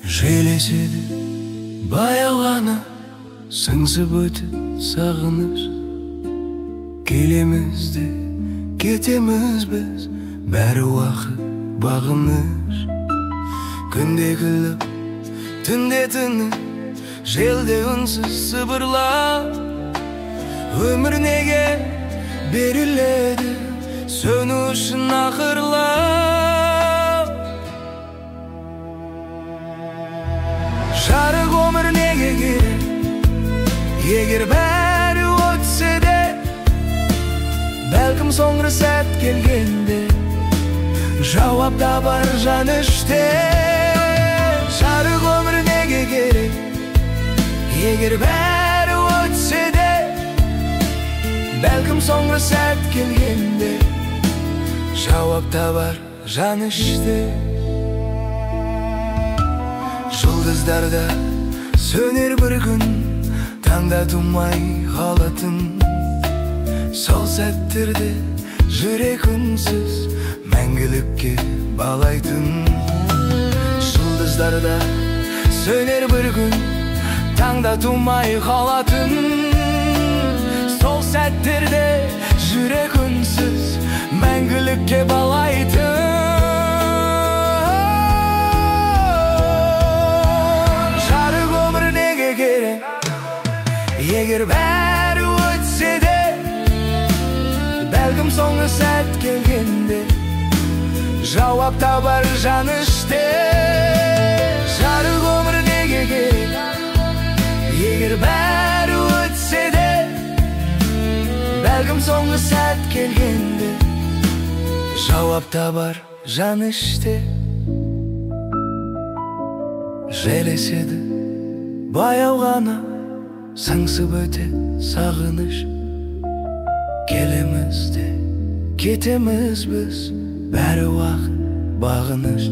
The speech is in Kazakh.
Желеседі баяу ғана сыңсып өтіп сағыныш. Келеміз де кетеміз біз, бәрі уақыт бағыныш. Күнде күліп, түнде тынып, желде үнсіз сыбырлап. Өмір неге беріледі сөну үшін ақырлап? Жарық өмір неге керек, егер бәрі өтсе де? Бәлкім соңғы сәт келгенде жауап табар жан іште. Жарық өмір неге керек, егер бәрі өтсе де? Бәлкім соңғы сәт келгенде жауап табар жан іште. Жұлдыздарда сөнер бір күн, таңда тумай қалатын. Сол сәттерде жүрек үнсіз мәңгілікке балайтын. Жұлдыздарда сөнер бір күн, таңда тумай қалатын. Сол сәттерде жүрек үнсіз мәңгілікке балайтын. Жарық өмір неге керек, егер бәрі өтсе де? Бәлкім соңғы сәт келгенде жауап табар жан іште. Жарық өмір неге керек, егер бәрі өтсе де? Бәлкім соңғы сәт келгенде жауап табар жан іште. Желеседі баяу ғана сыңсып өтіп сағыныш. Келеміз де кетеміз біз, бәрі уақыт бағыныш.